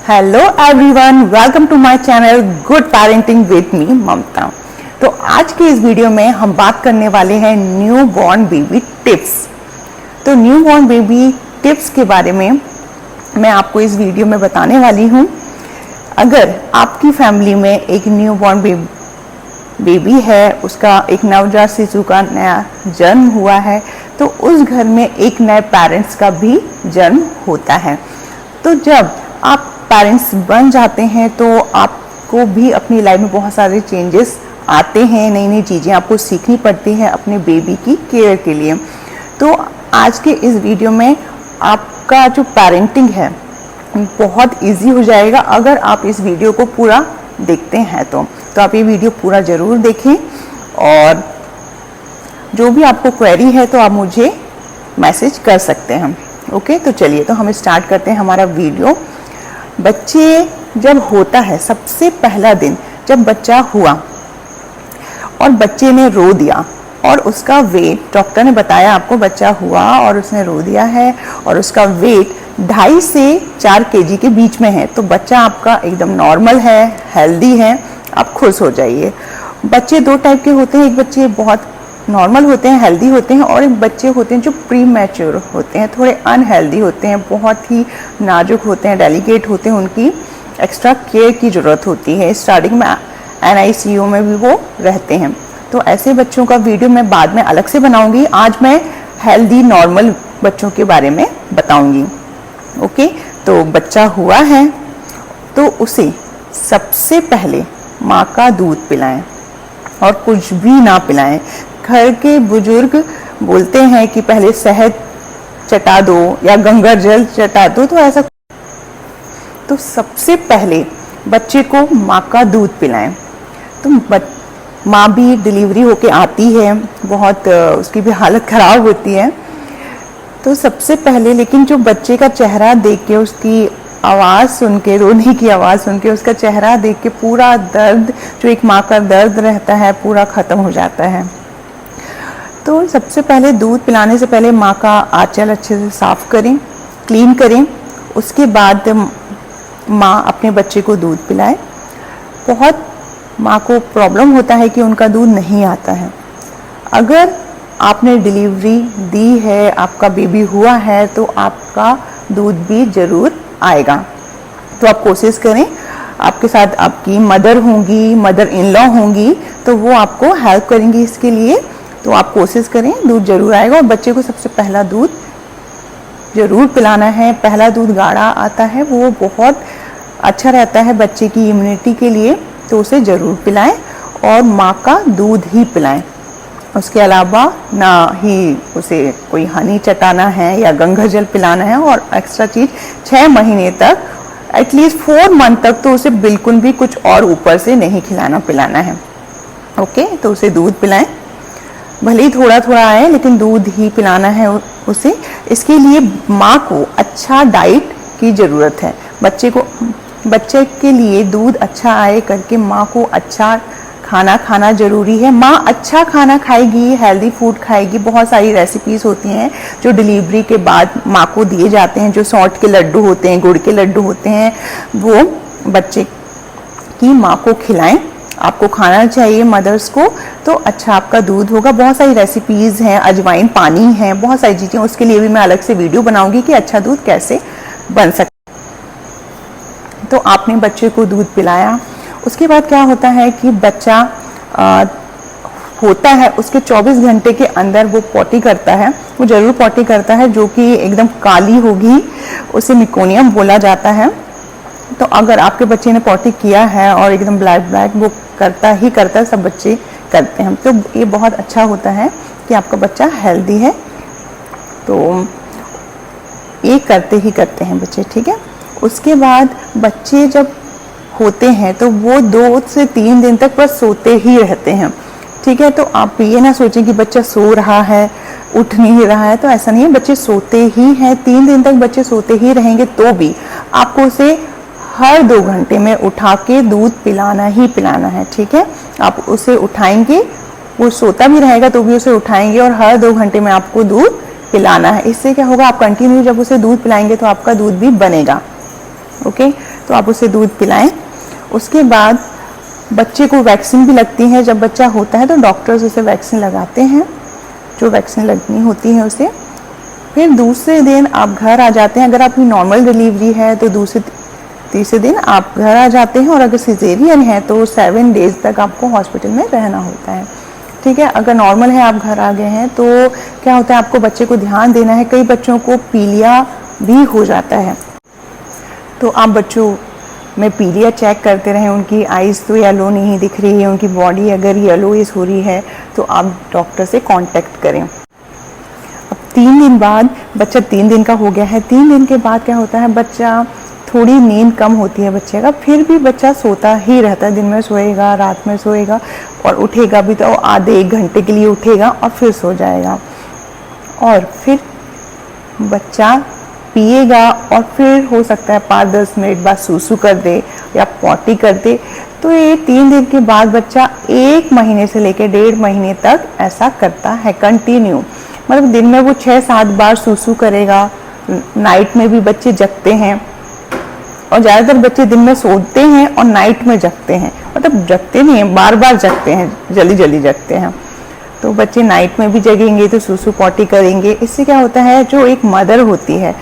Hello everyone, welcome to my channel good parenting with me Mamta. तो आज के इस वीडियो में हम बात करने वाले हैं न्यू बॉर्न बेबी टिप्स। तो न्यू बॉर्न बेबी टिप्स के बारे में मैं आपको इस वीडियो में बताने वाली हूँ। अगर आपकी फैमिली में एक न्यू बॉर्न बेबी है, उसका एक नवजात शिशु का नया जन्म हुआ है, तो उस घर में एक नए पेरेंट्स का भी जन्म होता है। तो जब आप पेरेंट्स बन जाते हैं तो आपको भी अपनी लाइफ में बहुत सारे चेंजेस आते हैं, नई नई चीज़ें आपको सीखनी पड़ती हैं अपने बेबी की केयर के लिए। तो आज के इस वीडियो में आपका जो पेरेंटिंग है बहुत इजी हो जाएगा अगर आप इस वीडियो को पूरा देखते हैं। तो आप ये वीडियो पूरा ज़रूर देखें और जो भी आपको क्वेरी है तो आप मुझे मैसेज कर सकते हैं। ओके, तो चलिए तो हम स्टार्ट करते हैं हमारा वीडियो। बच्चे जब होता है, सबसे पहला दिन जब बच्चा हुआ और बच्चे ने रो दिया और उसका वेट, डॉक्टर ने बताया आपको बच्चा हुआ और उसने रो दिया है और उसका वेट 2.5 से 4 kg के बीच में है, तो बच्चा आपका एकदम नॉर्मल है, हेल्दी है, आप खुश हो जाइए। बच्चे 2 टाइप के होते हैं, एक बच्चे बहुत नॉर्मल होते हैं, हेल्दी होते हैं, और एक बच्चे होते हैं जो प्री मैच्योर होते हैं, थोड़े अनहेल्दी होते हैं, बहुत ही नाजुक होते हैं, डेलिकेट होते हैं, उनकी एक्स्ट्रा केयर की ज़रूरत होती है। स्टार्टिंग में NICU में भी वो रहते हैं। तो ऐसे बच्चों का वीडियो मैं बाद में अलग से बनाऊंगी। आज मैं हेल्दी नॉर्मल बच्चों के बारे में बताऊंगी। ओके, तो बच्चा हुआ है तो उसे सबसे पहले माँ का दूध पिलाएं और कुछ भी ना पिलाएं। घर के बुजुर्ग बोलते हैं कि पहले शहद चटा दो या गंगा जल चटा दो, तो ऐसा तो सबसे पहले बच्चे को माँ का दूध पिलाएं। तो माँ भी डिलीवरी होके आती है, बहुत उसकी भी हालत ख़राब होती है, तो सबसे पहले लेकिन जो बच्चे का चेहरा देख के, उसकी आवाज़ सुन के, रोने की आवाज़ सुन के, उसका चेहरा देख के पूरा दर्द, जो एक माँ का दर्द रहता है, पूरा ख़त्म हो जाता है। तो सबसे पहले दूध पिलाने से पहले माँ का आंचल अच्छे से साफ़ करें, क्लीन करें। उसके बाद माँ अपने बच्चे को दूध पिलाए। बहुत माँ को प्रॉब्लम होता है कि उनका दूध नहीं आता है। अगर आपने डिलीवरी दी है, आपका बेबी हुआ है, तो आपका दूध भी ज़रूर आएगा। तो आप कोशिश करें, आपके साथ आपकी मदर होंगी, मदर इन लॉ होंगी, तो वो आपको हेल्प करेंगी इसके लिए। तो आप कोशिश करें, दूध जरूर आएगा। और बच्चे को सबसे पहला दूध जरूर पिलाना है। पहला दूध गाढ़ा आता है, वो बहुत अच्छा रहता है बच्चे की इम्यूनिटी के लिए, तो उसे ज़रूर पिलाएं और माँ का दूध ही पिलाएं। उसके अलावा ना ही उसे कोई हनी चटाना है या गंगा जल पिलाना है। और एक्स्ट्रा चीज़ 6 महीने तक, एटलीस्ट 4 मंथ तक तो उसे बिल्कुल भी कुछ और ऊपर से नहीं खिलाना पिलाना है। ओके, तो उसे दूध पिलाएं, भले ही थोड़ा थोड़ा आए लेकिन दूध ही पिलाना है उसे। इसके लिए माँ को अच्छा डाइट की ज़रूरत है। बच्चे के लिए दूध अच्छा आए करके माँ को अच्छा खाना खाना ज़रूरी है। माँ अच्छा खाना खाएगी, हेल्दी फूड खाएगी। बहुत सारी रेसिपीज़ होती हैं जो डिलीवरी के बाद माँ को दिए जाते हैं, जो सौंठ के लड्डू होते हैं, गुड़ के लड्डू होते हैं, वो बच्चे की माँ को खिलाएं। आपको खाना चाहिए मदर्स को, तो अच्छा आपका दूध होगा। बहुत सारी रेसिपीज़ हैं, अजवाइन पानी है, बहुत सारी चीज़ें, उसके लिए भी मैं अलग से वीडियो बनाऊंगी कि अच्छा दूध कैसे बन सकता। तो आपने बच्चे को दूध पिलाया। उसके बाद क्या होता है कि बच्चा होता है, उसके 24 घंटे के अंदर वो पॉटी करता है, वो ज़रूर पॉटी करता है, जो कि एकदम काली होगी, उसे मिकोनियम बोला जाता है। तो अगर आपके बच्चे ने पॉटी किया है और एकदम ब्लैक वो करता ही करता है, सब बच्चे करते हैं, तो ये बहुत अच्छा होता है कि आपका बच्चा हेल्दी है। तो ये करते ही करते हैं बच्चे, ठीक है। उसके बाद बच्चे जब होते हैं तो वो 2 से 3 दिन तक बस सोते ही रहते हैं, ठीक है। तो आप ये ना सोचें कि बच्चा सो रहा है, उठ नहीं रहा है, तो ऐसा नहीं है। बच्चे सोते ही हैं, 3 दिन तक बच्चे सोते ही रहेंगे, तो भी आपको उसे हर 2 घंटे में उठा के दूध पिलाना ही पिलाना है, ठीक है। आप उसे उठाएंगे, वो सोता भी रहेगा तो भी उसे उठाएंगे और हर 2 घंटे में आपको दूध पिलाना है। इससे क्या होगा, आप कंटिन्यू जब उसे दूध पिलाएंगे तो आपका दूध भी बनेगा। ओके, तो आप उसे दूध पिलाएं। उसके बाद बच्चे को वैक्सीन भी लगती है। जब बच्चा होता है तो डॉक्टर्स उसे वैक्सीन लगाते हैं, जो वैक्सीन लगनी होती है उसे। फिर दूसरे दिन आप घर आ जाते हैं। अगर आपकी नॉर्मल डिलीवरी है तो दूसरे तीसरे दिन आप घर आ जाते हैं, और अगर सिजेरियन है तो 7 डेज तक आपको हॉस्पिटल में रहना होता है। ठीक है, अगर नॉर्मल है आप घर आ गए हैं तो क्या होता है, आपको बच्चे को ध्यान देना है। कई बच्चों को पीलिया भी हो जाता है, तो आप बच्चों में पीलिया चेक करते रहें। उनकी आइज़ तो येलो नहीं दिख रही है, उनकी बॉडी अगर येलोइश हो रही है तो आप डॉक्टर से कांटेक्ट करें। अब 3 दिन बाद, बच्चा 3 दिन का हो गया है, 3 दिन के बाद क्या होता है, बच्चा थोड़ी नींद कम होती है बच्चे का, फिर भी बच्चा सोता ही रहता है। दिन में सोएगा, रात में सोएगा, और उठेगा भी तो आधे 1 घंटे के लिए उठेगा और फिर सो जाएगा। और फिर बच्चा पिएगा और फिर हो सकता है 5-10 मिनट बाद सूसू कर दे या पॉटी कर दे। तो ये 3 दिन के बाद बच्चा 1 महीने से लेकर 1.5 महीने तक ऐसा करता है कंटिन्यू। मतलब दिन में वो 6-7 बार सूसू करेगा। नाइट में भी बच्चे जगते हैं, और ज़्यादातर बच्चे दिन में सोते हैं और नाइट में जगते हैं। मतलब जगते नहीं हैं, बार बार जगते हैं, जल्दी जल्दी जगते हैं। तो बच्चे नाइट में भी जगेंगे तो सूसू पॉटी करेंगे। इससे क्या होता है, जो एक मदर होती है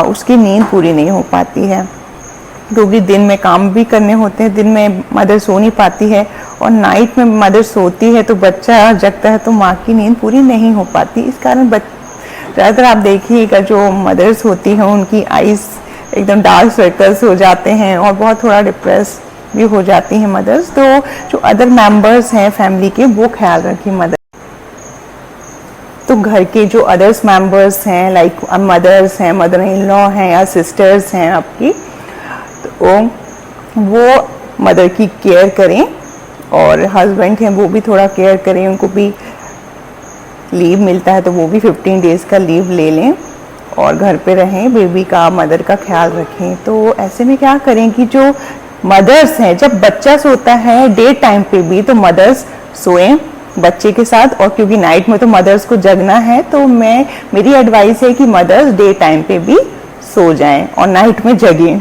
उसकी नींद पूरी नहीं हो पाती है, क्योंकि दिन में काम भी करने होते हैं। दिन में मदर सो नहीं पाती है, और नाइट में मदर सोती है तो बच्चा जगता है, तो माँ की नींद पूरी नहीं हो पाती। इस कारण ज़्यादातर आप देखिएगा जो मदर्स होती हैं उनकी आइज़ एकदम डार्क सर्कल्स हो जाते हैं, और बहुत थोड़ा डिप्रेस भी हो जाती हैं मदर्स। तो जो अदर मेंबर्स हैं फैमिली के, वो ख्याल रखिए मदर। तो घर के जो अदर्स मेंबर्स हैं, लाइक मदर्स हैं, मदर इन लॉ हैं या सिस्टर्स हैं आपकी, तो वो मदर की केयर करें, और हस्बैंड हैं वो भी थोड़ा केयर करें। उनको भी लीव मिलता है तो वो भी 15 डेज़ का लीव ले लें और घर पे रहें, बेबी का, मदर का ख्याल रखें। तो ऐसे में क्या करें कि जो मदर्स हैं, जब बच्चा सोता है डे टाइम पे भी, तो मदर्स सोएं बच्चे के साथ। और क्योंकि नाइट में तो मदर्स को जगना है, तो मेरी एडवाइस है कि मदर्स डे टाइम पे भी सो जाएं और नाइट में जगें,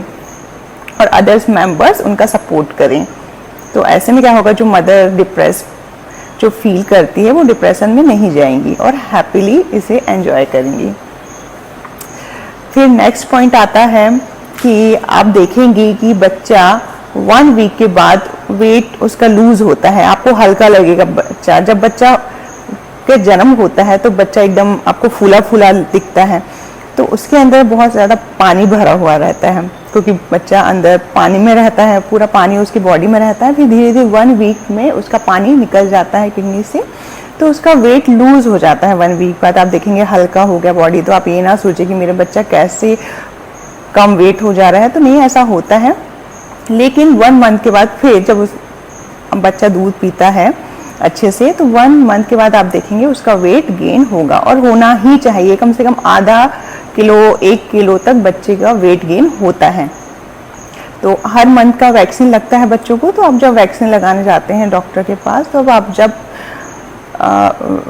और अदर्स मेंबर्स उनका सपोर्ट करें। तो ऐसे में क्या होगा, जो मदर डिप्रेस जो फील करती है वो डिप्रेशन में नहीं जाएंगी और हैप्पीली इसे एंजॉय करेंगी। फिर नेक्स्ट पॉइंट आता है कि आप देखेंगे कि बच्चा 1 वीक के बाद वेट उसका लूज होता है, आपको हल्का लगेगा बच्चा। जब बच्चा के जन्म होता है तो बच्चा एकदम आपको फूला फूला दिखता है, तो उसके अंदर बहुत ज़्यादा पानी भरा हुआ रहता है, क्योंकि बच्चा अंदर पानी में रहता है, पूरा पानी उसकी बॉडी में रहता है। फिर धीरे धीरे 1 वीक में उसका पानी निकल जाता है किडनी से, तो उसका वेट लूज हो जाता है। 1 वीक बाद आप देखेंगे हल्का हो गया बॉडी। तो आप ये ना सोचिए कि मेरा बच्चा कैसे कम वेट हो जा रहा है, तो नहीं, ऐसा होता है। लेकिन 1 मंथ के बाद फिर जब बच्चा दूध पीता है अच्छे से, तो 1 मंथ के बाद आप देखेंगे उसका वेट गेन होगा, और होना ही चाहिए। कम से कम आधा किलो 1 किलो तक बच्चे का वेट गेन होता है। तो हर मंथ का वैक्सीन लगता है बच्चों को। तो आप जब वैक्सीन लगाने जाते हैं डॉक्टर के पास, तो अब आप जब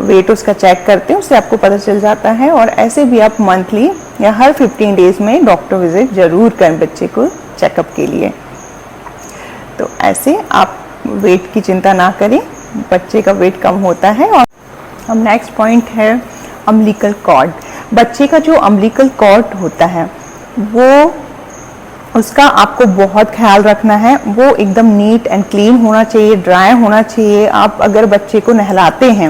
वेट उसका चेक करते हैं, उससे आपको पता चल जाता है। और ऐसे भी आप मंथली या हर 15 डेज में डॉक्टर विजिट जरूर करें बच्चे को चेकअप के लिए। तो ऐसे आप वेट की चिंता ना करें, बच्चे का वेट कम होता है। और अब नेक्स्ट पॉइंट है अम्बिलिकल कॉर्ड। बच्चे का जो अम्बिलिकल कॉर्ड होता है वो उसका आपको बहुत ख्याल रखना है। वो एकदम नीट एंड क्लीन होना चाहिए, ड्राई होना चाहिए। आप अगर बच्चे को नहलाते हैं,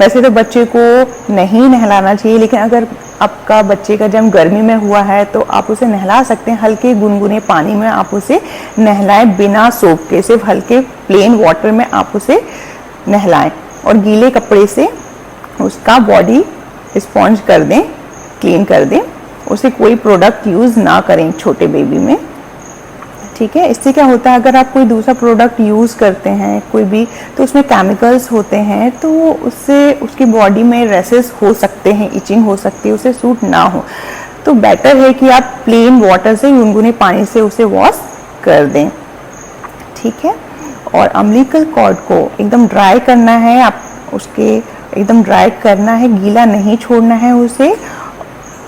वैसे तो बच्चे को नहीं नहलाना चाहिए, लेकिन अगर आपका बच्चे का जन्म गर्मी में हुआ है तो आप उसे नहला सकते हैं। हल्के गुनगुने पानी में आप उसे नहलाएं, बिना सोप के, सिर्फ हल्के प्लेन वाटर में आप उसे नहलाएं, और गीले कपड़े से उसका बॉडी स्पॉन्ज कर दें, क्लीन कर दें। उसे कोई प्रोडक्ट यूज़ ना करें छोटे बेबी में, ठीक है। इससे क्या होता है, अगर आप कोई दूसरा प्रोडक्ट यूज़ करते हैं कोई भी, तो उसमें केमिकल्स होते हैं, तो उससे उसकी बॉडी में रैसेस हो सकते हैं, इचिंग हो सकती है, उसे सूट ना हो। तो बेटर है कि आप प्लेन वाटर से, गुनगुने पानी से उसे वॉश कर दें, ठीक है। और अम्बिलिकल कॉर्ड को एकदम ड्राई करना है, आप उसके एकदम ड्राई करना है, गीला नहीं छोड़ना है उसे।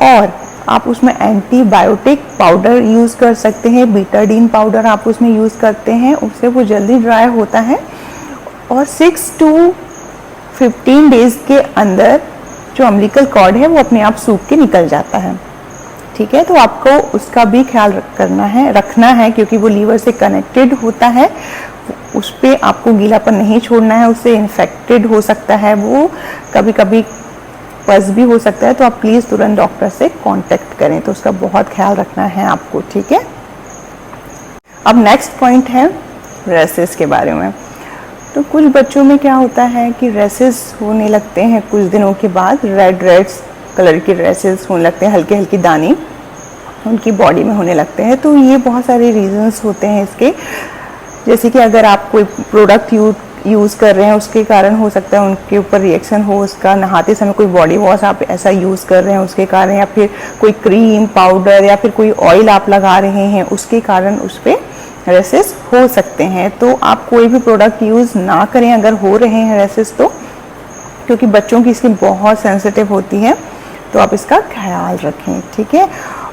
और आप उसमें एंटीबायोटिक पाउडर यूज़ कर सकते हैं, बीटाडीन पाउडर आप उसमें यूज़ करते हैं, उससे वो जल्दी ड्राई होता है और 6 to 15 डेज़ के अंदर जो अम्बिलिकल कॉर्ड है वो अपने आप सूख के निकल जाता है। ठीक है, तो आपको उसका भी ख्याल रखना है क्योंकि वो लीवर से कनेक्टेड होता है, उस पर आपको गीलापन नहीं छोड़ना है, उससे इन्फेक्टेड हो सकता है, वो कभी कभी पस भी हो सकता है। तो आप प्लीज़ तुरंत डॉक्टर से कांटेक्ट करें, तो उसका बहुत ख्याल रखना है आपको। ठीक है, अब नेक्स्ट पॉइंट है रेसेस के बारे में। तो कुछ बच्चों में क्या होता है कि रेसेस होने लगते हैं कुछ दिनों के बाद, रेड कलर के रेसेस होने लगते हैं, हल्के हल्के दाने उनकी बॉडी में होने लगते हैं। तो ये बहुत सारे रीजंस होते हैं इसके, जैसे कि अगर आप कोई प्रोडक्ट यूज़ कर रहे हैं उसके कारण हो सकता है उनके ऊपर रिएक्शन हो, उसका नहाते समय कोई बॉडी वॉश आप ऐसा यूज़ कर रहे हैं उसके कारण, या फिर कोई क्रीम पाउडर या फिर कोई ऑयल आप लगा रहे हैं उसके कारण उस पर रेसेस हो सकते हैं। तो आप कोई भी प्रोडक्ट यूज़ ना करें अगर हो रहे हैं रेसेस, तो क्योंकि बच्चों की स्किन बहुत सेंसिटिव होती है, तो आप इसका ख्याल रखें। ठीक है,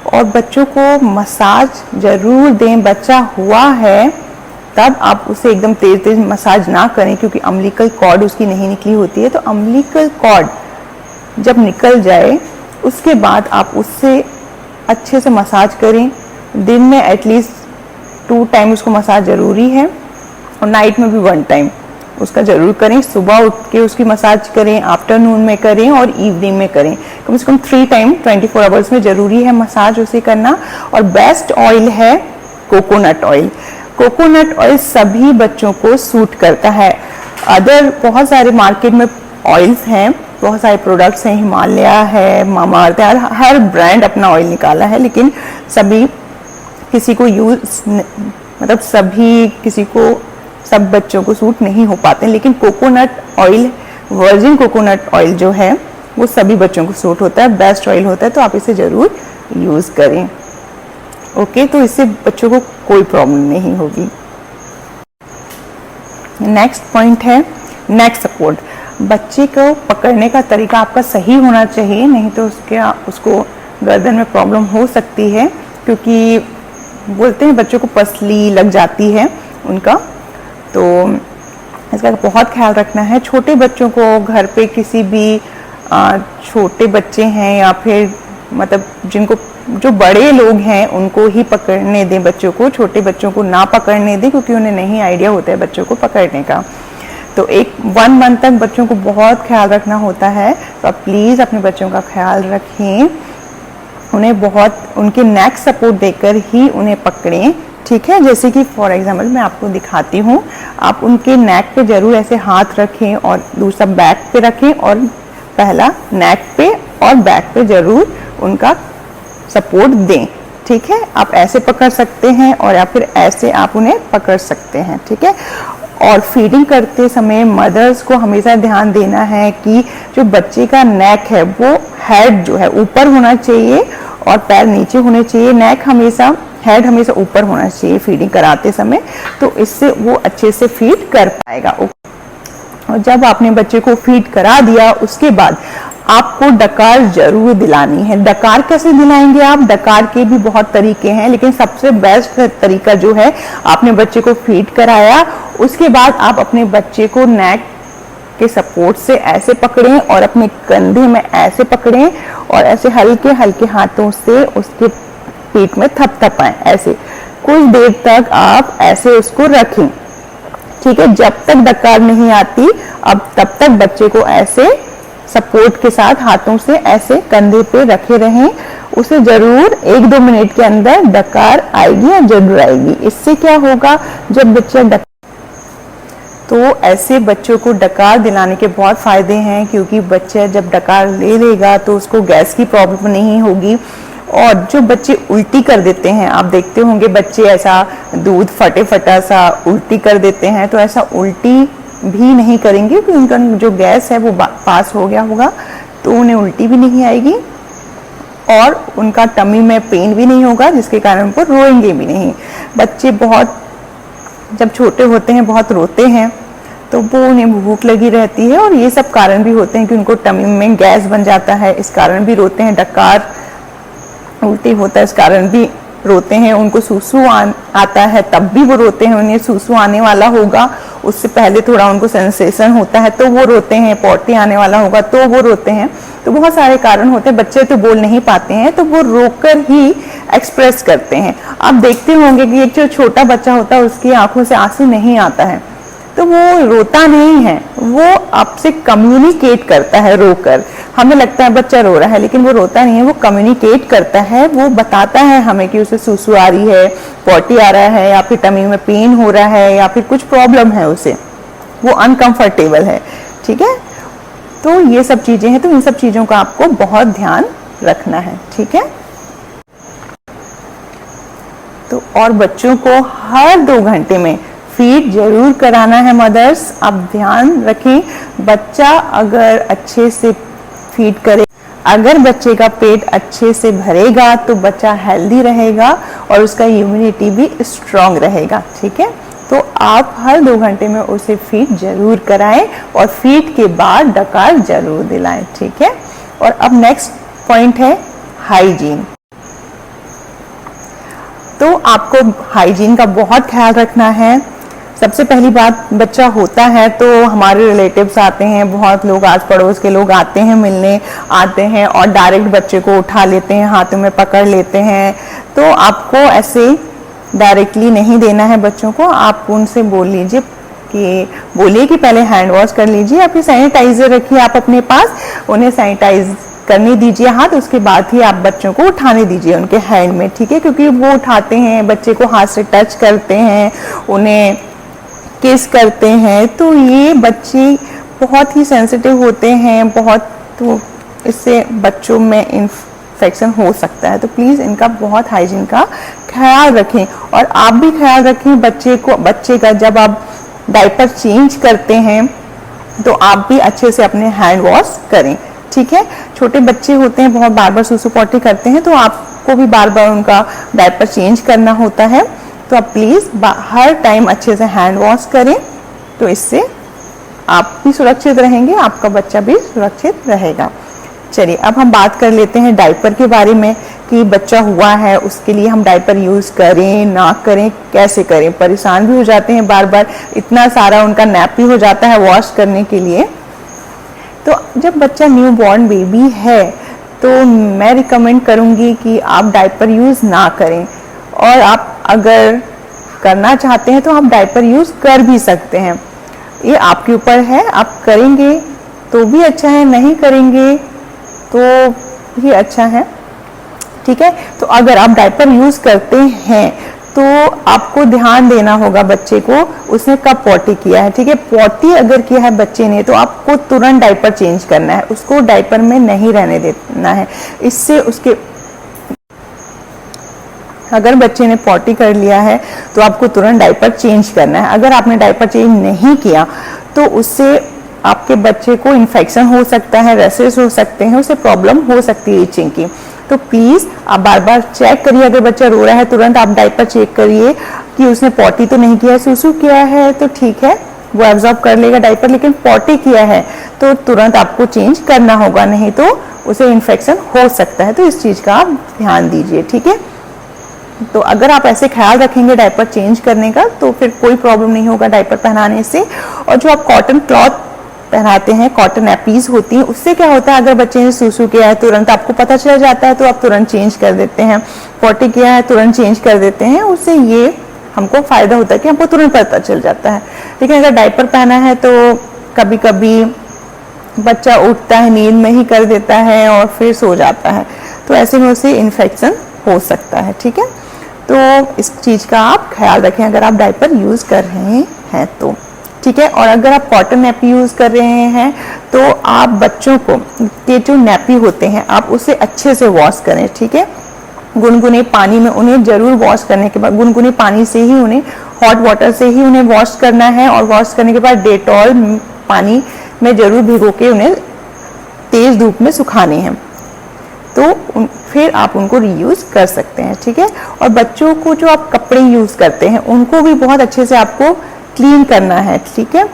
और बच्चों को मसाज ज़रूर दें। बच्चा हुआ है तब आप उसे एकदम तेज मसाज ना करें क्योंकि अम्बिलिकल कॉर्ड उसकी नहीं निकली होती है। तो अम्बिलिकल कॉर्ड जब निकल जाए उसके बाद आप उससे अच्छे से मसाज करें। दिन में एटलीस्ट 2 टाइम उसको मसाज ज़रूरी है और नाइट में भी 1 टाइम उसका ज़रूर करें। सुबह उठ के उसकी मसाज करें, आफ्टरनून में करें और इवनिंग में करें। कम से कम 3 टाइम 24 आवर्स में ज़रूरी है मसाज उसे करना। और बेस्ट ऑयल है कोकोनट ऑयल। कोकोनट ऑयल सभी बच्चों को सूट करता है। अदर बहुत सारे मार्केट में ऑयल्स हैं, बहुत सारे प्रोडक्ट्स हैं, हिमालय है, मामाअर्थ है, हर ब्रांड अपना ऑयल निकाला है, लेकिन सभी किसी को सब बच्चों को सूट नहीं हो पाते। लेकिन coconut oil, virgin coconut oil जो है वो सभी बच्चों को सूट होता है, बेस्ट ऑयल होता है, तो आप इसे ज़रूर यूज़ करें। ओके, तो इससे बच्चों को कोई प्रॉब्लम नहीं होगी। नेक्स्ट पॉइंट है नेक सपोर्ट। बच्चे को पकड़ने का तरीका आपका सही होना चाहिए, नहीं तो उसको गर्दन में प्रॉब्लम हो सकती है, क्योंकि बोलते हैं बच्चों को पसली लग जाती है उनका, तो इसका बहुत ख्याल रखना है। छोटे बच्चों को घर पे किसी भी छोटे बच्चे हैं या फिर मतलब जो बड़े लोग हैं उनको ही पकड़ने दें बच्चों को, छोटे बच्चों को ना पकड़ने दें क्योंकि उन्हें नहीं आइडिया होता है बच्चों को पकड़ने का। तो 1 मंथ तक बच्चों को बहुत ख्याल रखना होता है, तो आप प्लीज़ अपने बच्चों का ख्याल रखें, उनके नेक सपोर्ट देकर ही उन्हें पकड़ें। ठीक है, जैसे कि फॉर एग्जाम्पल मैं आपको दिखाती हूँ, आप उनके नेक पे जरूर ऐसे हाथ रखें और दूसरा बैक पे रखें, और पहला नेक पे और बैक पे जरूर उनका सपोर्ट दें। ठीक है, आप ऐसे पकड़ सकते हैं और या फिर ऐसे आप उन्हें पकड़ सकते हैं। ठीक है, और फीडिंग करते समय मदर्स को हमेशा ध्यान देना है कि जो बच्चे का नेक है वो हेड जो है ऊपर होना चाहिए और पैर नीचे होने चाहिए। हेड हमेशा ऊपर होना चाहिए फीडिंग कराते समय, तो इससे वो अच्छे से फीड कर पाएगा। और जब आपने बच्चे को फीड करा दिया उसके बाद आपको डकार जरूर दिलानी है। डकार कैसे दिलाएंगे आप? डकार के भी बहुत तरीके हैं, लेकिन सबसे बेस्ट तरीका जो है, आपने बच्चे को फीड कराया, उसके बाद आप अपने बच्चे को नेक के सपोर्ट से ऐसे पकड़ें और अपने कंधे में ऐसे पकड़ें और ऐसे हल्के हल्के हाथों से उसके पीठ में थपथपाएं। ऐसे कुछ देर तक आप ऐसे उसको रखें। ठीक है, जब तक डकार नहीं आती तब तक बच्चे को ऐसे सपोर्ट के साथ हाथों से ऐसे कंधे पे रखे रहें। उसे जरूर 1-2 मिनट के अंदर डकार आएगी या जरूर आएगी। इससे क्या होगा, जब बच्चा तो ऐसे बच्चों को डकार दिलाने के बहुत फायदे हैं, क्योंकि बच्चा जब डकार ले लेगा तो उसको गैस की प्रॉब्लम नहीं होगी। और जो बच्चे उल्टी कर देते हैं, आप देखते होंगे बच्चे ऐसा दूध फटा सा उल्टी कर देते हैं, तो ऐसा उल्टी भी नहीं करेंगे क्योंकि उनका जो गैस है वो पास हो गया होगा, तो उन्हें उल्टी भी नहीं आएगी और उनका टमी में पेन भी नहीं होगा, जिसके कारण वो रोएंगे भी नहीं। बच्चे बहुत जब छोटे होते हैं बहुत रोते हैं, तो वो उन्हें भूख लगी रहती है और ये सब कारण भी होते हैं कि उनको टमी में गैस बन जाता है, इस कारण भी रोते हैं। डकार उल्टी होता है इस कारण भी रोते हैं, उनको सूसू आता है तब भी वो रोते हैं, उन्हें सूसू आने वाला होगा उससे पहले थोड़ा उनको सेंसेशन होता है तो वो रोते हैं, पॉटी आने वाला होगा तो वो रोते हैं। तो बहुत सारे कारण होते हैं, बच्चे तो बोल नहीं पाते हैं तो वो रोकर ही एक्सप्रेस करते हैं। आप देखते होंगे कि एक जो छोटा बच्चा होता है उसकी आंखों से आंसू नहीं आता है, तो वो रोता नहीं है, वो आपसे कम्युनिकेट करता है रोकर। हमें लगता है बच्चा रो रहा है लेकिन वो रोता नहीं है, वो कम्युनिकेट करता है, वो बताता है हमें कि उसे सूसू आ रही है, पॉटी आ रहा है, या फिर टमी में पेन हो रहा है, या फिर कुछ प्रॉब्लम है उसे, वो अनकंफर्टेबल है। ठीक है, तो ये सब चीजें हैं, तो इन सब चीजों का आपको बहुत ध्यान रखना है। ठीक है, तो और बच्चों को हर 2 घंटे में फीड जरूर कराना है मदर्स। आप ध्यान रखें, बच्चा अगर अच्छे से फीड करे, अगर बच्चे का पेट अच्छे से भरेगा तो बच्चा हेल्दी रहेगा और उसका इम्यूनिटी भी स्ट्रांग रहेगा। ठीक है, तो आप हर 2 घंटे में उसे फीड जरूर कराएं और फीड के बाद डकार जरूर दिलाएं। ठीक है, और अब नेक्स्ट पॉइंट है हाइजीन। तो आपको हाइजीन का बहुत ख्याल रखना है। सबसे पहली बात, बच्चा होता है तो हमारे रिलेटिव्स आते हैं, बहुत लोग आस पड़ोस के लोग आते हैं, मिलने आते हैं और डायरेक्ट बच्चे को उठा लेते हैं, हाथों में पकड़ लेते हैं। तो आपको ऐसे डायरेक्टली नहीं देना है बच्चों को। आप उनसे बोलिए कि पहले हैंड वॉश कर लीजिए, या फिर सैनिटाइजर रखिए आप अपने पास, उन्हें सैनिटाइज करने दीजिए हाथ, उसके बाद ही आप बच्चों को उठाने दीजिए उनके हैंड में। ठीक है, क्योंकि वो उठाते हैं, बच्चे को हाथ से टच करते हैं, उन्हें किस करते हैं, तो ये बच्चे बहुत ही सेंसिटिव होते हैं बहुत, तो इससे बच्चों में इन्फेक्शन हो सकता है। तो प्लीज़ इनका बहुत हाइजीन का ख्याल रखें और आप भी ख्याल रखें बच्चे का जब आप डायपर चेंज करते हैं तो आप भी अच्छे से अपने हैंड वॉश करें। ठीक है, छोटे बच्चे होते हैं, बहुत बार बार सूसू पॉटी करते हैं, तो आपको भी बार बार उनका डायपर चेंज करना होता है। तो आप प्लीज़ हर टाइम अच्छे से हैंड वॉश करें, तो इससे आप भी सुरक्षित रहेंगे, आपका बच्चा भी सुरक्षित रहेगा। चलिए अब हम बात कर लेते हैं डायपर के बारे में कि बच्चा हुआ है उसके लिए हम डायपर यूज़ करें ना करें, कैसे करें। परेशान भी हो जाते हैं बार बार, इतना सारा उनका नैपी हो जाता है वॉश करने के लिए। तो जब बच्चा न्यू बॉर्न बेबी है तो मैं रिकमेंड करूँगी कि आप डायपर यूज़ ना करें, और आप अगर करना चाहते हैं तो आप डायपर यूज़ कर भी सकते हैं, ये आपके ऊपर है। आप करेंगे तो भी अच्छा है, नहीं करेंगे तो भी अच्छा है। ठीक है, तो अगर आप डायपर यूज़ करते हैं तो आपको ध्यान देना होगा बच्चे को उसने कब पॉटी किया है। ठीक है, पॉटी अगर किया है बच्चे ने तो आपको तुरंत डायपर चेंज करना है, उसको डायपर में नहीं रहने देना है। इससे उसके अगर बच्चे ने पॉटी कर लिया है तो आपको तुरंत डायपर चेंज करना है। अगर आपने डायपर चेंज नहीं किया तो उससे आपके बच्चे को इन्फेक्शन हो सकता है, रैशेस हो सकते हैं, उससे प्रॉब्लम हो सकती है इचिंग की। तो प्लीज़ आप बार बार चेक करिए, अगर बच्चा रो रहा है तुरंत आप डायपर चेक करिए कि उसने पॉटी तो नहीं किया है, सूसू किया है तो ठीक है वो एब्जॉर्ब कर लेगा डायपर, लेकिन पॉटी किया है तो तुरंत आपको चेंज करना होगा, नहीं तो उसे इन्फेक्शन हो सकता है। तो इस चीज़ का आप ध्यान दीजिए। ठीक है, तो अगर आप ऐसे ख्याल रखेंगे डायपर चेंज करने का तो फिर कोई प्रॉब्लम नहीं होगा डायपर पहनाने से। और जो आप कॉटन क्लॉथ पहनाते हैं, कॉटन नैपीज होती हैं, उससे क्या होता है अगर बच्चे ने सूसू किया है तुरंत आपको पता चल जाता है तो आप तुरंत चेंज कर देते हैं, पॉटी किया है तुरंत चेंज कर देते हैं, उससे ये हमको फायदा होता है कि हमको तुरंत पता चल जाता है। लेकिन अगर डायपर पहना है तो कभी कभी बच्चा उठता है नींद में ही कर देता है और फिर सो जाता है, तो ऐसे में उसे इन्फेक्शन हो सकता है। ठीक है, तो इस चीज़ का आप ख्याल रखें अगर आप डायपर यूज़ कर रहे हैं तो। ठीक है, और अगर आप कॉटन नैपी यूज़ कर रहे हैं तो आप बच्चों को के जो नैपी होते हैं आप उसे अच्छे से वॉश करें। ठीक है, गुनगुने पानी में उन्हें जरूर वॉश करने के बाद, गुनगुने पानी से ही उन्हें, हॉट वाटर से ही उन्हें वॉश करना है, और वॉश करने के बाद डेटॉल पानी में जरूर भिगो के उन्हें तेज़ धूप में सुखाने हैं, तो फिर आप उनको रीयूज़ कर सकते हैं। ठीक है, और बच्चों को जो आप कपड़े यूज़ करते हैं उनको भी बहुत अच्छे से आपको क्लीन करना है। ठीक है,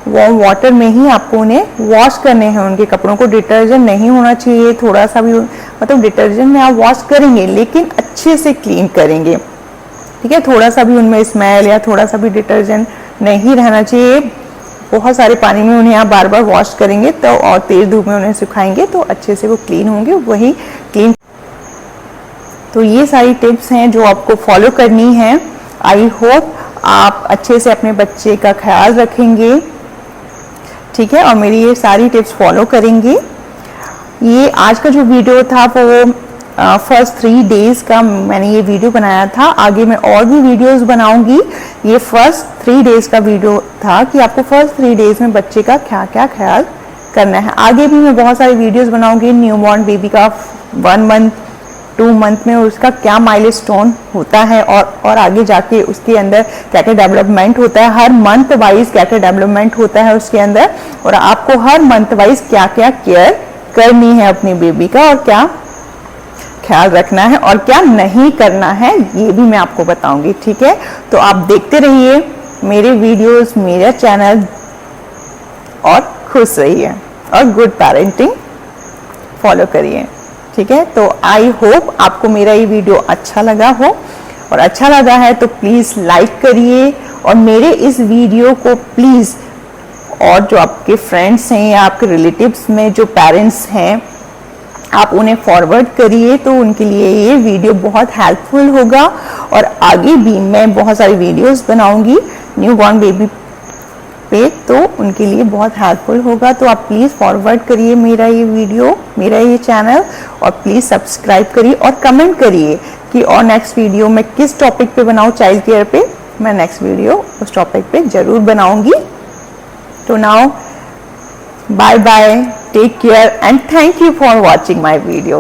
वार्म वाटर में ही आपको उन्हें वॉश करने हैं। उनके कपड़ों को डिटर्जेंट नहीं होना चाहिए, थोड़ा सा भी मतलब डिटर्जेंट में आप वॉश करेंगे लेकिन अच्छे से क्लीन करेंगे, ठीक है। थोड़ा सा भी उनमें स्मेल या थोड़ा सा भी डिटर्जेंट नहीं रहना चाहिए। बहुत सारे पानी में उन्हें आप बार बार वॉश करेंगे तो, और तेज धूप में उन्हें सुखाएंगे तो अच्छे से वो क्लीन होंगे, वही क्लीन। तो ये सारी टिप्स हैं जो आपको फॉलो करनी है। आई होप आप अच्छे से अपने बच्चे का ख्याल रखेंगे, ठीक है, और मेरी ये सारी टिप्स फॉलो करेंगे। ये आज का जो वीडियो था वो फर्स्ट 3 डेज का मैंने ये वीडियो बनाया था। आगे मैं और भी वीडियोस बनाऊंगी। ये फर्स्ट 3 डेज का वीडियो था कि आपको फर्स्ट 3 डेज में बच्चे का क्या क्या ख्याल करना है। आगे भी मैं बहुत सारे वीडियोस बनाऊंगी। न्यूबॉर्न बेबी का 1 मंथ 2 मंथ में उसका क्या माइलस्टोन होता है और आगे जाके उसके अंदर क्या क्या डेवलपमेंट होता है, हर मंथ वाइज क्या क्या डेवलपमेंट होता है उसके अंदर, और आपको हर मंथ वाइज क्या क्या केयर करनी है अपनी बेबी का और क्या ख्याल रखना है और क्या नहीं करना है, ये भी मैं आपको बताऊंगी, ठीक है। तो आप देखते रहिए मेरे वीडियोस, मेरा चैनल, और खुश रहिए और गुड पेरेंटिंग फॉलो करिए, ठीक है। तो आई होप आपको मेरा ये वीडियो अच्छा लगा हो, और अच्छा लगा है तो प्लीज़ लाइक करिए, और मेरे इस वीडियो को प्लीज़, और जो आपके फ्रेंड्स हैं या आपके रिलेटिव्स में जो पेरेंट्स हैं, आप उन्हें फॉरवर्ड करिए तो उनके लिए ये वीडियो बहुत हेल्पफुल होगा। और आगे भी मैं बहुत सारी वीडियोस बनाऊंगी न्यूबॉर्न बेबी पे, तो उनके लिए बहुत हेल्पफुल होगा। तो आप प्लीज़ फॉरवर्ड करिए मेरा ये वीडियो, मेरा ये चैनल, और प्लीज़ सब्सक्राइब करिए और कमेंट करिए कि और नेक्स्ट वीडियो मैं किस टॉपिक पे बनाऊँ। चाइल्ड केयर पे मैं नेक्स्ट वीडियो उस टॉपिक पे ज़रूर बनाऊंगी। तो now bye bye, take care, and thank you for watching my video.